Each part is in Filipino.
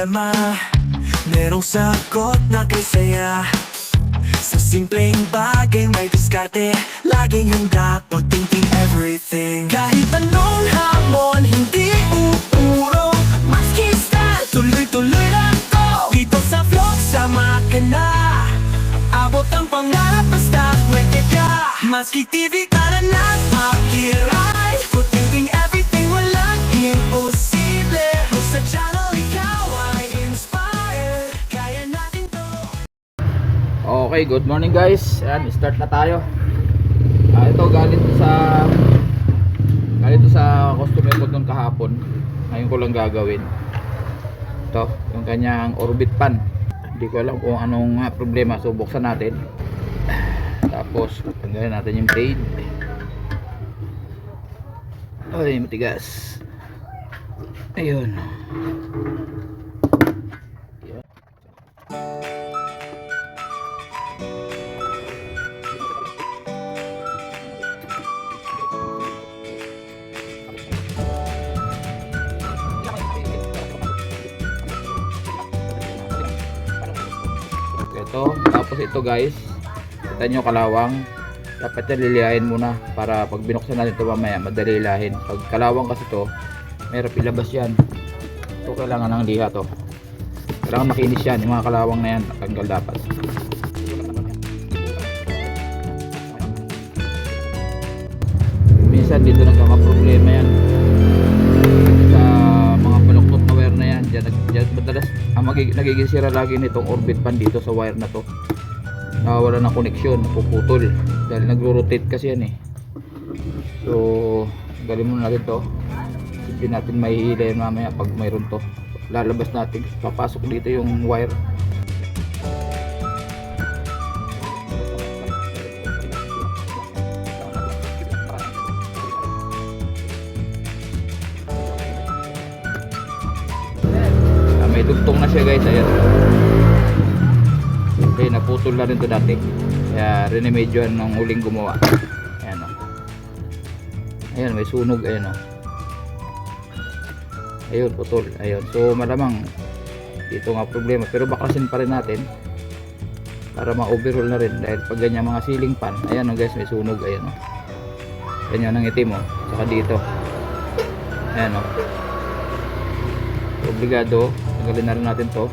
problema, merong sagot na kisaya. Sa simpleng bagay may diskarte, laging handa pag-thinking everything. Kahit anong hamon, hindi uurong, maski style, tuloy-tuloy lang to. Dito sa vlog, sama ka na, abot ang pangarap basta pwede ka. Maski TV, tara na't makiray, pag-thinking everything, walang imposible. Kung sa channel ikaw ay inspired, kaya natin to. Okay, good morning guys. Ayan, start na tayo. Ito galing sa customer ko doon kahapon. Ngayon ko lang gagawin. Ito, yung kanyang orbit pan. Hindi ko alam kung anong problema. So buksan natin. Tapos tanggalin natin yung blade. Ay, matigas. Ayun. Ito, tapos ito guys, kita nyo kalawang, dapat yan lilihain muna para pag binuksan natin ito mamaya madali lihain. Pag kalawang kasi ito mahirap ilabas yan. Ito kailangan ng liha to, kailangan makinis yan. Yung mga kalawang na yan tanggal dapat. Minsan dito nagkakaproblema yan sa mga baluktot na wire na yan. Diyan madalas nagiging sira lagi nitong orbit pan dito sa wire na to. Nawawala ng koneksyon, napuputol dahil nagro-rotate kasi yan eh. So galing muna natin to, hindi natin mahihila yan mamaya pag mayroon to. Lalabas natin, papasok dito yung wire. May dugtong na siya guys, ayan. Okay, naputol na rin to dati, kaya rinemedyohan ng huling gumawa. Ayan o, ayan, may sunog, ayan o. Ayun, putol, ayun. So malamang dito nga problema, pero baklasin pa rin natin para ma-overhaul na rin, dahil pag ganyan mga ceiling fan, ayan o guys, may sunog, ayan o. Ganyan ang itim o, saka dito, ayan o. Obligado, tanggalin na rin natin to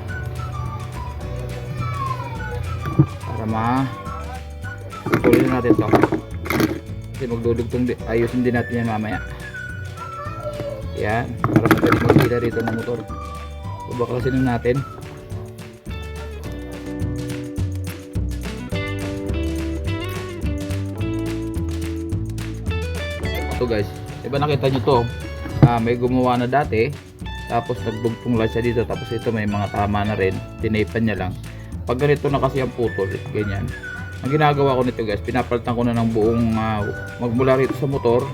para ma-tuloy natin to, kasi magdudugtong, ayusin din natin yan mamaya. Yan, para madaling maghila rito ng motor. So baklasin natin. Ito guys, diba nakita nyo to, may gumawa na dati, tapos nagdugtong lang siya dito, tapos ito may mga tama na rin, tinaypan niya lang. Pag ganito na kasi ang putol, ganyan, ang ginagawa ko nito guys, pinapalitan ko na ng buong magmula rito sa motor,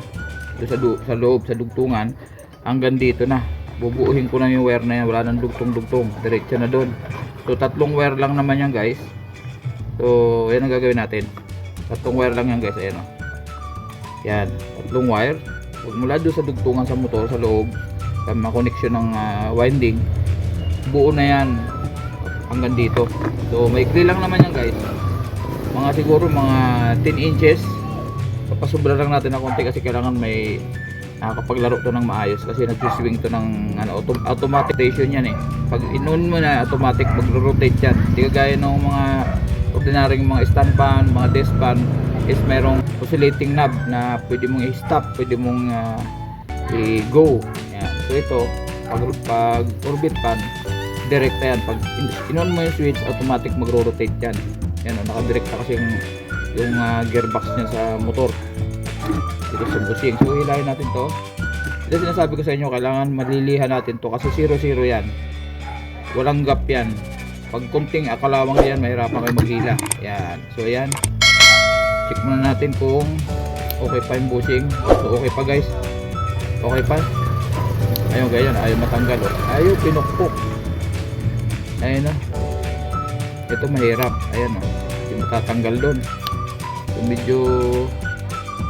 sa loob, sa dugtungan hanggang dito na, bubuuhin ko na yung wire na yan, wala nang dugtong diretso na doon. So tatlong wire lang naman yan guys. So yan ang gagawin natin, tatlong wire lang yan guys, ayan o. Yan, tatlong wire mula doon sa dugtungan sa motor, sa loob, makoneksyon ng winding, buo na yan hanggang dito. So maikli lang naman yan guys, mga siguro mga 10 inches. Papasubra lang natin ng konti kasi kailangan may nakapaglaro to ng maayos, kasi nag-swing to ng automatic rotation yan eh. Pag in-on mo na, automatic magro-rotate yan, hindi kagaya ng mga ordinaryong mga stand fan, mga desk fan is merong oscillating knob na pwede mong i-stop, pwede mong i-go. So ito, pag orbit pan, direkta yan. Pag in-on mo yung switch, automatic magro-rotate yan. Yan o, nakadirekta kasi yung gearbox niya sa motor dito sa busing. So hilahin natin to. Ito sinasabi ko sa inyo, kailangan malilihan natin to kasi 0-0 yan, walang gap yan. Pag kunting akalawang yan, mahirapan kayo maghila. Yan, so ayan, check muna natin kung okay pa yung bushing. So okay pa guys, okay pa. Ayun ganyan, ayaw matanggal o. Ayaw pinukpok. Ayun o. Ito mahirap. Ayan o. Hindi matatanggal doon. So medyo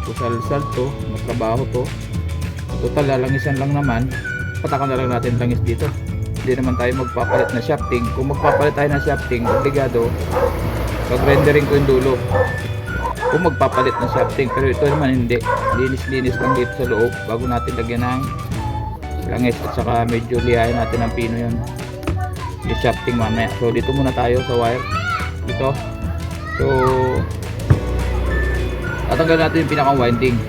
kusal-sal to. Matrabaho to. Total lalangisan lang naman. Patakan na lang natin langis dito. hindi naman tayo magpapalit na shafting. Kung magpapalit tayo ng shafting, obligado pag-rendering ko yung dulo kung magpapalit ng shafting. Pero ito naman hindi, linis-linis lang dito sa loob bago natin lagyan ng langis, at saka medyo lihain natin ng pino yung shafting mamaya. So dito muna tayo sa wire dito. So tatanggal natin yung pinakang winding,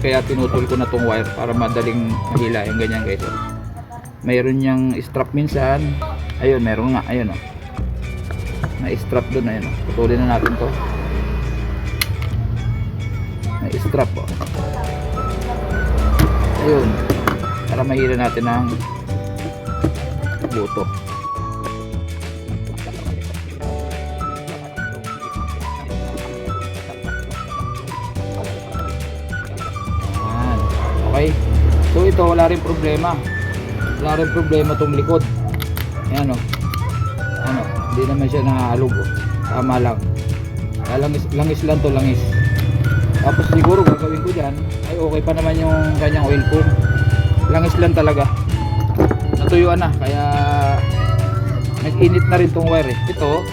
kaya tinutol ko na tong wire para madaling mahila yung ganyan guys. Mayroon niyang strap minsan, ayun meron nga, ayun may strap dun, ayun putulin na natin to, may strap ayun, para mahila natin ng buto. Ayan. Okay, so ito wala rin problema tong likod. Ayan hindi naman siya nahalog, tama lang. Langis lang to, langis. Tapos siguro gagawin ko dyan ay okay pa naman yung kanyang oil pump, langis lang talaga, natuyuan na, kaya nag-init na rin tong wire ito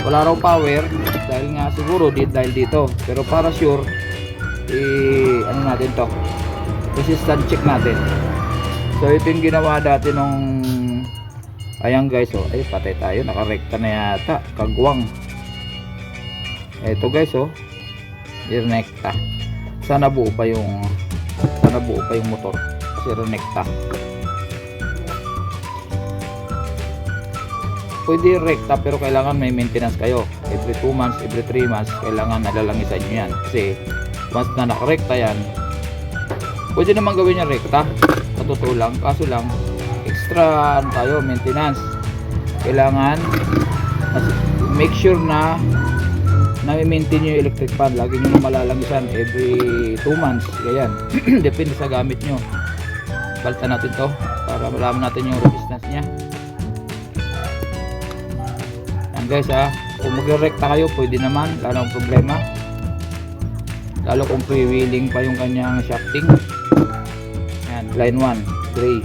wala raw power dahil nga siguro dahil dito, pero para sure ano natin to, resistance check natin. So ito yung ginawa dati nung, ayan guys, ay patay tayo, nakarekta na yata, kagwang. Ito guys, renekta. Sana buo pa yung motor kasi renekta. Pwede rekta pero kailangan may maintenance kayo. Every 2 months, every 3 months kailangan nalalangisan nyo yan, kasi once na nakarekta yan, pwede naman gawin yung rekta, totoo lang, kaso lang extra tayo maintenance. Kailangan make sure na na-maintain nyo yung electric fan, lagi nyo na malalangisan every 2 months, ganyan. Depende sa gamit nyo. Balta natin to para malaman natin yung resistance nya. Yan guys, kung magre-rekta kayo pwede naman, wala nang problema, lalo kung freewheeling pa yung kanyang shafting. Yan, line 1 gray.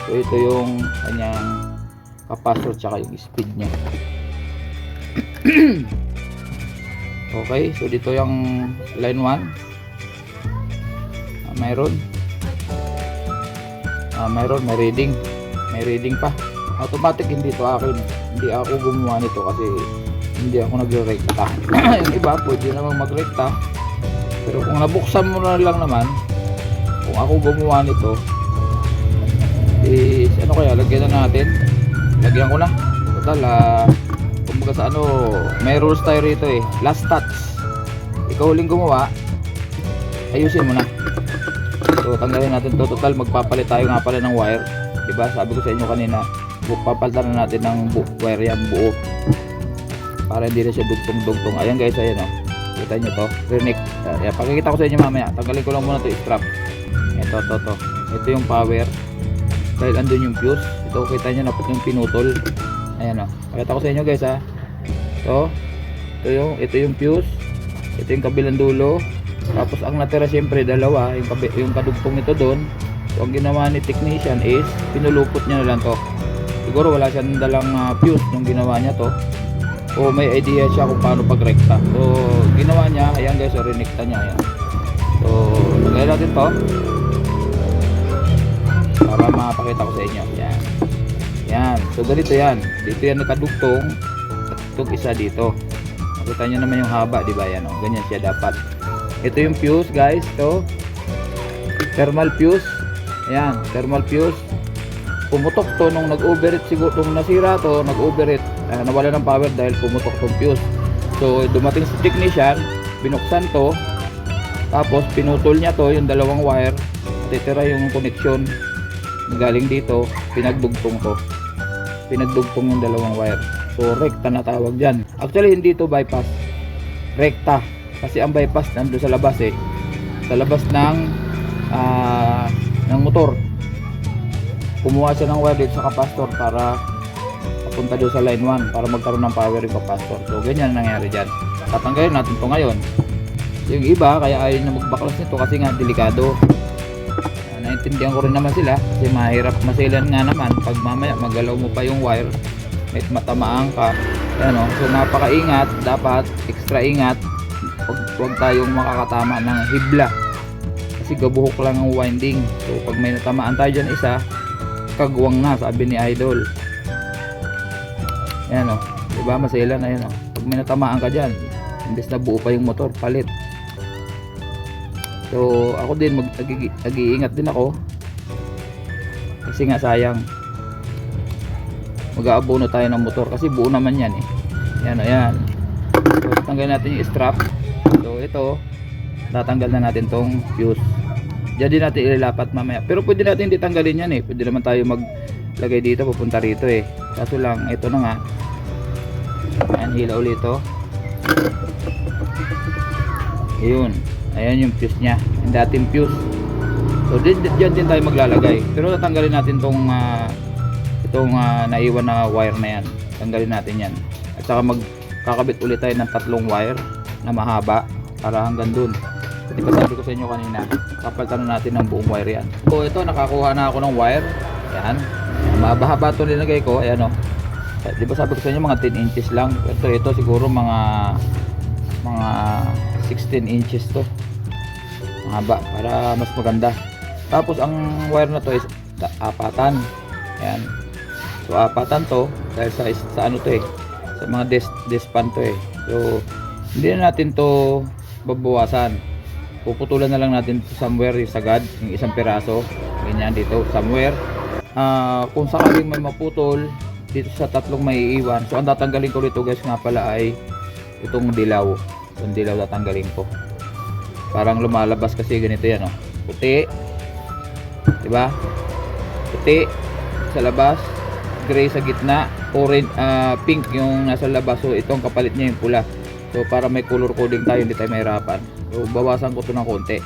So ito yung kanyang capacitor tsaka yung speed nya. Okay, so dito yung line 1, mayroon may reading pa automatic. Hindi to akin, hindi ako gumawa nito kasi hindi ako nagre-rekta. Yung iba pwede namang magrekta, pero kung nabuksan mo na lang naman, kung ako gumawa nito is ano, kaya lagyan ko na total. Kumbaga sa may rules tayo rito last touch, ikaw huling gumawa, ayusin mo na. So tanggalin natin to, total magpapalit tayo nga pala ng wire, diba? Sabi ko sa inyo kanina, papalitan na natin ng wire yan buo para hindi na siya dugtong. Ayan guys, ayan kita nyo to, reconnect. Pakikita ko sa inyo mamaya, tanggalin ko lang muna to strap. Ito yung power, dahil andun yung fuse. Ito kita nyo, napot yung pinutol. Ayan pakita ko sa inyo guys ito yung fuse, ito yung kabilang dulo, tapos ang natira syempre dalawa, yung kadugtong nito doon. So ang ginawa ni technician is pinulupot niya na lang to. Siguro wala siyang dalang fuse nung ginawa niya to, o may idea siya kung paano pagrekta. So ginawa niya, ayan guys, renekta niya, ayan. So lagay natin to para mapakita ko sa inyo. Yan, so ganito yan, dito yan nakadugtong, itong isa dito, nakita nyo naman yung haba, diba? Yan ganyan siya dapat. Ito yung fuse guys, to thermal fuse. Ayan, thermal fuse. Pumutok to nung nag-overheat, siguro nung nasira to, nag-overheat, nawala ng power dahil pumutok tong fuse. So dumating si technician, binuksan to, tapos pinutol niya to, yung dalawang wire, titira yung connection galing dito, pinagdugtong yung dalawang wire. So rekta na tawag dyan. Actually hindi to bypass, rekta, kasi ang bypass nandun sa labas sa labas ng motor. Kumuha siya ng wire dito sa capacitor para papunta doon sa line 1 para magkaroon ng power yung capacitor. So ganyan ang nangyari dyan. Tatanggalin natin to ngayon. Yung iba kaya ayaw na magbaklas nito kasi nga delikado. naintindihan ko rin naman sila kasi mahirap maselan nga naman pag mamaya magalaw mo pa yung wire, may matamaan ka. Ano, so napakaingat, dapat extra ingat. Huwag tayong makakatama ng hibla kasi gabuhok lang ang winding. So pag may natamaan tayo dyan isa, kagwang na, sabi ni Idol. Ayan o, diba maselan na yun o. Pag may natamaan ka dyan, imbes na buo pa yung motor, palit. So ako din nag-iingat din ako kasi nga sayang mag-aabono tayo ng motor kasi buo naman yan eh. Yan o yan. So tanggalin natin yung strap. So ito, tatanggal na natin tong fuse. Diyan din natin ilalapat mamaya, pero pwede natin hindi tanggalin yan eh. Pwede naman tayo maglagay dito papunta rito eh. Kaso lang ito na nga, ayan, hila ulit ito. Ayun, ayan yung fuse nya, yung dating fuse. So dyan din tayo maglalagay, pero tatanggalin natin tong itong naiwan na wire na yan. Tanggalin natin yan, at saka magkakabit ulit tayo ng 3 wire na mahaba para hanggang dun. Di ba sabi ko sa inyo kanina, kapalitan na natin ng buong wire yan. So ito, nakakuha na ako ng wire. Yan, mahaba-haba ito nilagay ko. Ayan o, di ba sabi ko sa inyo mga 10 inches lang. Ito siguro mga 16 inches to, mahaba para mas maganda. Tapos ang wire na to is apatan. Ayan, so apatan to dahil sa ano to eh, sa mga despan to eh. So hindi na natin to babawasan, puputulan na lang natin somewhere yung sagad, yung isang piraso ganyan dito somewhere. Kung sakaling may maputol dito sa 3 may iiwan, so ang tatanggalin ko dito guys nga pala ay itong dilaw. Itong dilaw tatanggalin ko, parang lumalabas kasi ganito yan oh. Puti, diba? Puti sa labas, gray sa gitna, orange, pink yung nasa labas. So itong kapalit niya yung pula. So para may color coding tayo, hindi tayo mahirapan. So bawasan ko ito ng konti.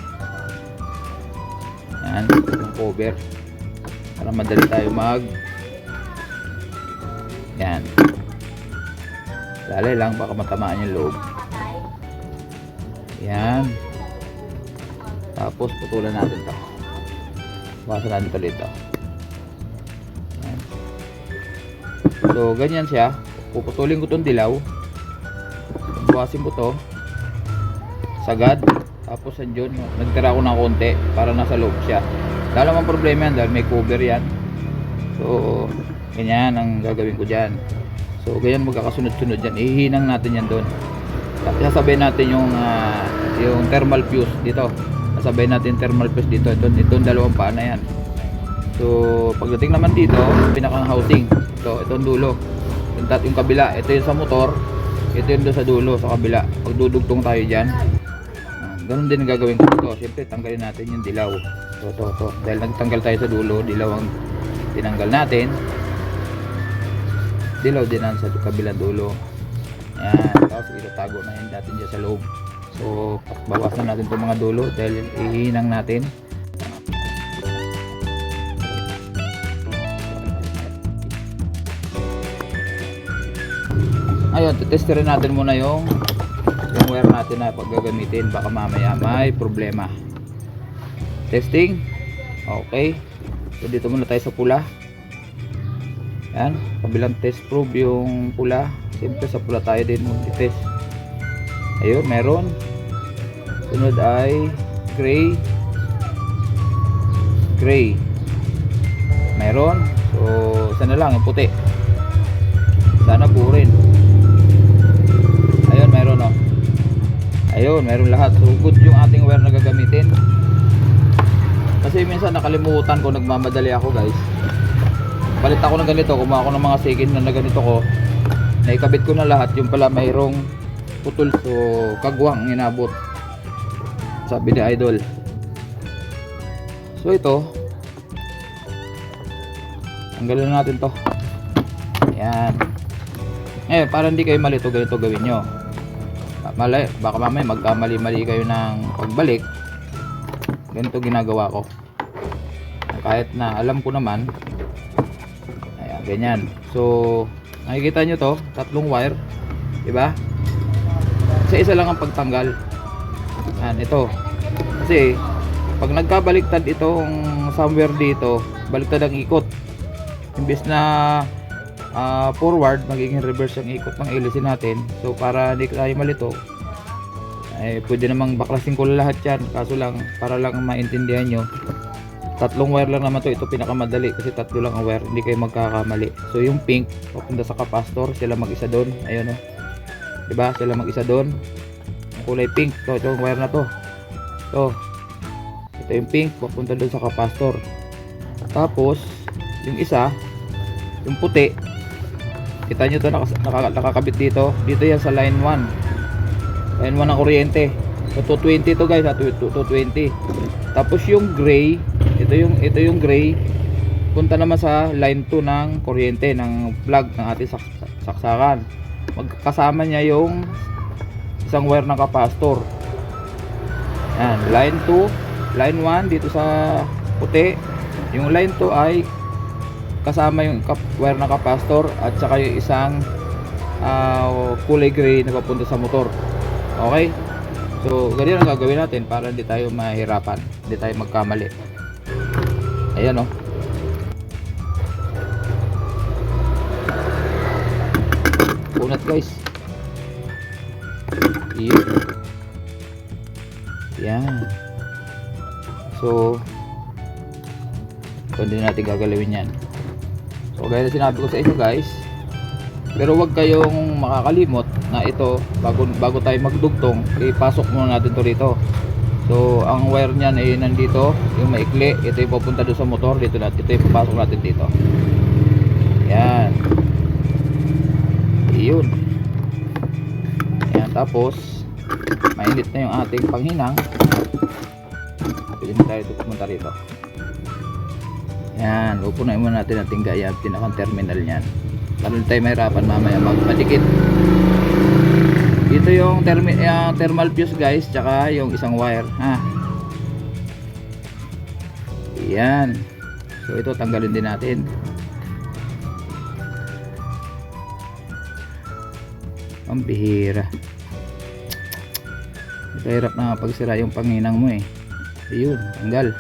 Yan, yung cover para madali tayo yan, dali lang baka matamaan yung loob. Yan, tapos putulan natin ito, bawasan natin ito dito. Yan. So ganyan siya, puputulin ko itong dilaw, bawasin ko to sagad, tapos andyan nagtira ko ng konti para nasa loob siya. Wala namang problema yan dahil may cover yan. So ganyan ang gagawin ko dyan. So ganyan magkakasunod-sunod dyan, ihinang natin yan doon. Sasabay natin yung thermal fuse dito, sasabay natin thermal fuse dito, itong dalawang paa na yan. So pagdating naman dito, pinakang housing itong dulo, yung kabila, ito yung sa motor, ito yung doon sa dulo sa kabila. Pagdudugtong tayo dyan, ganun din ang gagawin ko dito. Siyempre tanggalin natin yung dilaw, to dahil nagtanggal tayo sa dulo, dilaw ang tinanggal natin, dilaw din ang sa kabilang dulo. Ayan, tapos itatago na yun natin dyan sa loob. So bawasan natin itong mga dulo dahil ihinang natin. Ayun, testerin natin muna yung wire natin na paggagamitin, baka mamaya may problema. Testing. Okay, so dito muna tayo sa pula. Yan, kabilang test probe yung pula. Siyempre sa pula tayo din mag-test. Ayun, meron. Sunod ay gray, meron. So isa na lang yung puti, sana buo rin. Ayun, meron oh. Ayun, meron lahat. So good yung ating wire na gagamitin. Kasi minsan nakalimutan ko, nagmamadali ako guys. Palit ako ng ganito, kumuha ako ng mga second na ganito ko, naikabit ko na lahat. Yung pala mayroong putol, so kagwang inabot, sabi ni Idol. So ito, tanggalin natin to. Yan. Ngayon, para hindi kayo malito, ganito gawin nyo. Baka mamaya magkamali-mali kayo ng pagbalik. Ganito ginagawa ko, kahit na alam ko naman. Ayan, ganyan. So nakikita nyo to, 3 wire, diba? Isa lang ang pagtanggal. Ayan, ito kasi Pag nagkabaliktad itong somewhere dito, baliktad ang ikot. Imbes na forward, magiging reverse ang ikot ng hélice natin. So para hindi tayo malito, pwede namang baklasin ko lahat yan. Kaso lang, para lang maintindihan nyo, 3 wire lang naman to. Ito pinakamadali kasi 3 lang ang wire, hindi kayo magkakamali. So yung pink papunta sa capacitor, sila mag-isa doon. Ayun o, diba? Sila mag-isa doon. Ang kulay pink to, itong wire na to. Ito yung pink papunta doon sa capacitor. Tapos yung isa, yung puti, kita nyo to, nakakabit dito. Dito yan sa line 1 ng kuryente. So 220 to guys, 220. Tapos yung gray, ito yung gray, punta naman sa line 2 ng kuryente, ng plug ng ating saksakan. Magkasama niya yung isang wire ng capacitor. Yan, line 2, line 1 dito sa puti. Yung line 2 ay kasama yung wire ng capacitor at saka yung isang kulay gray na papunta sa motor. Okay? So, ganyan ang gagawin natin para hindi tayo mahirapan, hindi tayo magkamali. Ayan o. Punat guys. Yan. So, hindi natin gagalawin yan. So, gaya na sinabi ko sa inyo guys, pero wag kayong makakalimot na ito, bago tayo magdugtong, ipasok muna natin to rito. So ang wire niyan ay nandito, yung maikli, ito yung pupunta doon sa motor, ito yung papasok natin dito. Yan. Iyon. Yan, tapos mainit na yung ating panghinang. Pwede na tayo pumunta rito. Yan, upunain muna natin ang tingga yan, pinakang terminal niyan. Para hindi tayo mahirapan mamaya magpadikit. Ito yung thermal fuse guys, tsaka yung isang wire, ha. Yan. So ito tanggalin din natin. Ang bihira. Ito hirap na pagsira yung panginang mo eh. Ayun, tanggal.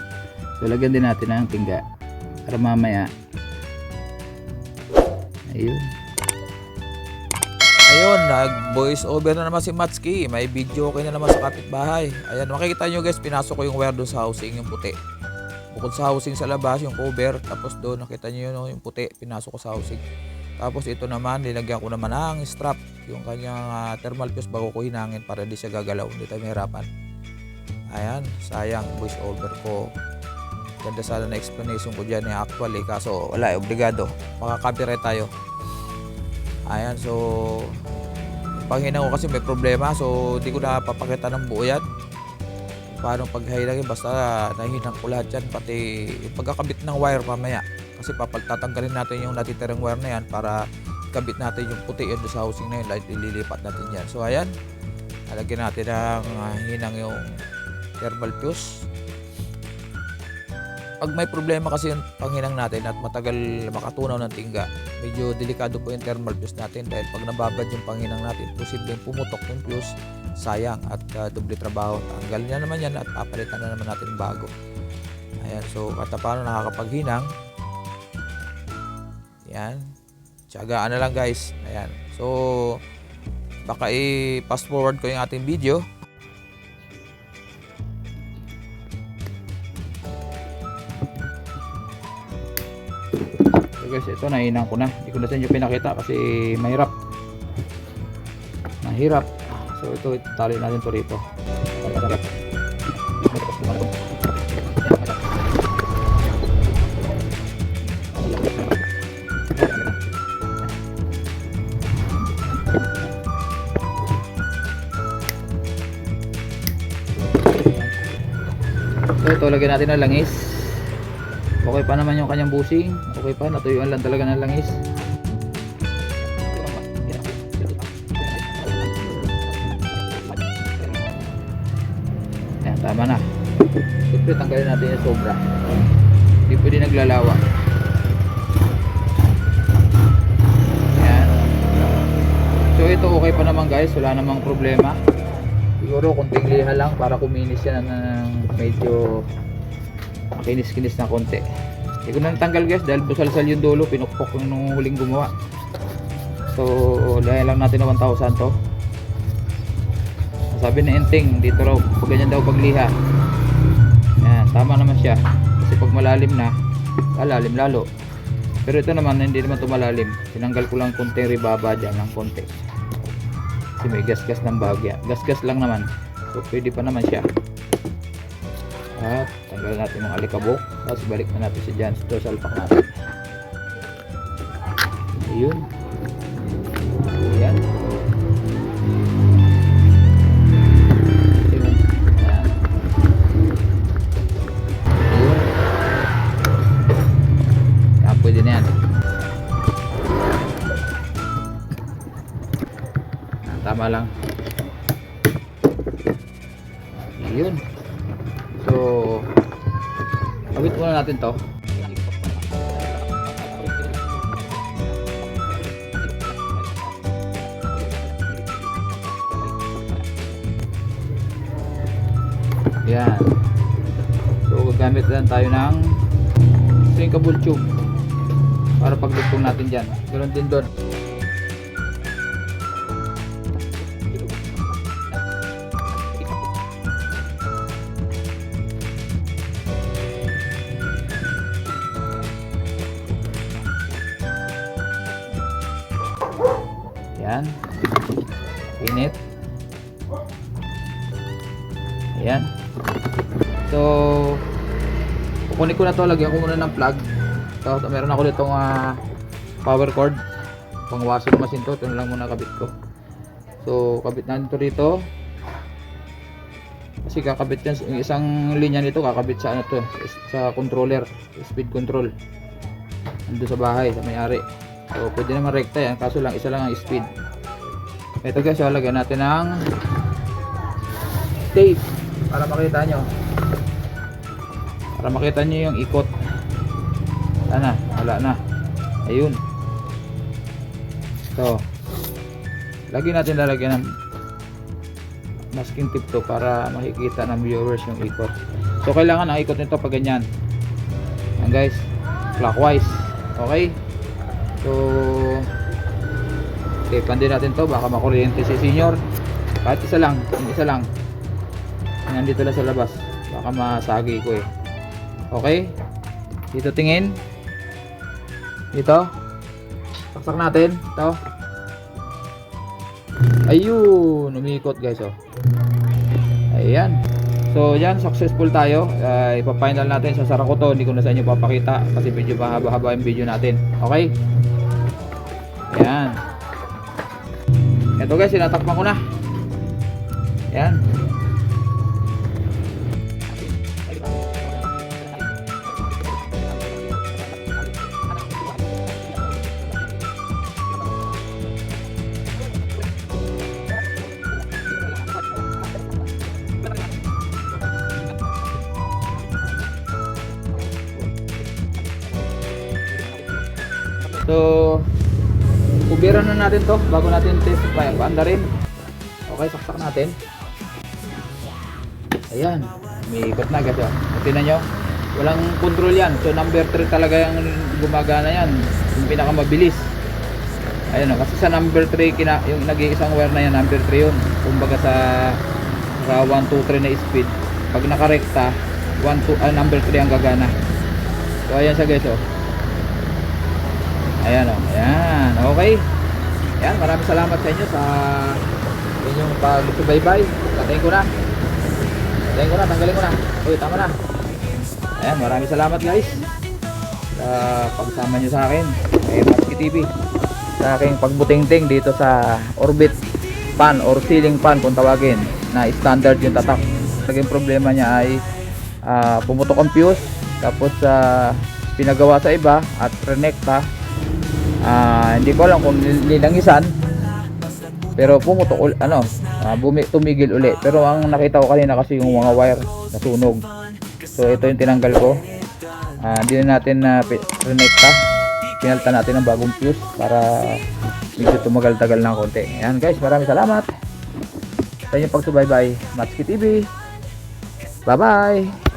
So lagyan din natin ng tingga para mamaya. Ayun. Ayun, nag voice over na naman si Matsuki. May video okay na naman sa kapitbahay. Ayan, makikita nyo guys, pinasok ko yung wire doon sa housing, yung puti. Bukod sa housing sa labas, yung cover. Tapos doon, nakita nyo yun, yung puti, pinasok ko sa housing. Tapos ito naman, nilagyan ko naman ng strap, yung kanyang thermal fuse bago ko hinangin para hindi siya gagalaw, hindi tayo mahirapan. Ayan, sayang, voice over ko. Ganda sana na explanation ko dyan actually, kaso wala, obligado. Makaka-copyright tayo. Ayan, so panghinang ko kasi may problema, so hindi ko na papakita ng buo yan paano paghinangin, basta nahinang ko lahat yan, pati yung pagkakabit ng wire mamaya, kasi tatanggalin natin yung natitirang wire na yan para kabit natin yung puti yun sa housing na yun, ililipat natin yan. So ayan, alagyan natin ng hinang yung thermal fuse. Pag may problema kasi yung panghinang natin at matagal makatunaw ng tingga, medyo delikado po yung thermal fuse natin, dahil pag nababad yung panghinang natin, posibleng pumutok yung fuse, sayang at doble trabaho. Tanggal niya naman yan at papalitan na naman natin bago. Ayan, so kahit paano nakakapaghinang. Ayan, tiyagaan na lang guys. Ayan, so baka i-fast forward ko yung ating video. Guys, ito nahinang ko na, hindi ko na sa inyo pinakita kasi mahirap. So ito, tali natin to rito. So ito, lagyan natin ng langis. Okay pa naman yung kanyang busing. Okay pa, natuyuan lang talaga ng langis. Ayan, tama na. Siyempre, tanggalin natin yung sobra. Hindi pwede naglalawa. Ayan. So ito, okay pa naman guys. Wala namang problema. Siguro, kunting liha lang para kuminis yan ng medyo makinis-kinis na konti. Hindi ko na natanggal guys dahil busalsal yung dulo, pinukpok yung nung huling gumawa. So dahil lang natin na 1,000 to. Sabi ni Enting dito raw pag ganyan daw pagliha. Yan, tama naman siya kasi pag malalim na malalim lalo. Pero ito naman hindi naman ito malalim, tinanggal ko lang konti ribaba dyan ng konti kasi may gas-gas ng bagya, gas-gas lang naman, so pwede pa naman siya. At tanggal natin yung alikabok, tapos balik na natin si Jans. Ito salpak natin. Ayun. Ayan. Ayun. Ayan. Ayun. Ayan, pwede na yan. Ayan, tama lang. Ayun. So, kabit muna natin to. Yan. So, gagamit lang tayo ng sinkable tube para pagdugtong natin dyan. Ganoon din doon. Yan. Init. Ayan. So, kukunin ko na to. Lagyan ko muna ng plug. Tapos meron ako ditong power cord. Pang washing machine to. Ito na lang muna kabit ko. So, kabit natin to rito. Kasi kakabit yan. Yung isang linya nito kakabit sa ano to. Sa controller. Speed control. Nandun sa bahay. Sa may-ari. So, pwede naman rekta yan. Kaso lang, isa lang ang speed. Ito guys, lagyan natin ng tape para makita nyo. Para makita nyo yung ikot. Wala na. Ayun. So, lalagyan ng masking tip to para makikita ng viewers yung ikot. So, kailangan ang ikot nito pag ganyan. Yan guys, clockwise. Okay? So, tapean din natin to, baka makuryente si senior. Kahit isa lang, nandito lang sa labas, baka masagi ko eh. Okay, dito tingin, dito saksak natin to. Ayun, umikot guys. Ayan. So yan, successful tayo. Ipa-final natin, sasara ko to, hindi ko na sa inyo papakita kasi medyo mahaba-haba yung video natin. Okay, ayan. Ito guys, sinatakpan ko na. Ayan. So, kubiran na natin to bago natin test paanda rin. Okay, saksak natin. Ayan, may ikot na guys. Tingnan nyo, walang control yan. So number 3 talaga yung gumagana yan, yung pinakamabilis. Ayan o, kasi sa number 3 yung nag-iisang wire na yan, number 3 yun. Kumbaga sa 1, 2, 3 na speed, pag nakarekta number 3 ang gagana. So ayan siya guys. Ayan o, ayan, okay. Ayan, maraming salamat sa inyo sa inyong pagsubaybay. Patayin ko na, tanggalin ko na. Uy, tama na. Ayan, maraming salamat guys sa pagsama nyo sa akin kay Matsky TV, sa aking pagbutingting dito sa orbit fan or ceiling fan kung tawagin, na standard yung tatak. Naging problema niya ay pumutok ang fuse, tapos pinagawa sa iba at renekta. Hindi ko alam kung nilangisan, pero pumutok tumigil uli. Pero ang nakita ko kanina kasi yung mga wire nasunog. So ito yung tinanggal ko. Hindi na natin renekta. Pinalta natin ng bagong fuse para medyo tumagal-tagal ng konti. Ayan guys, maraming salamat sa inyong pagsubaybay. Matsky TV. Bye bye.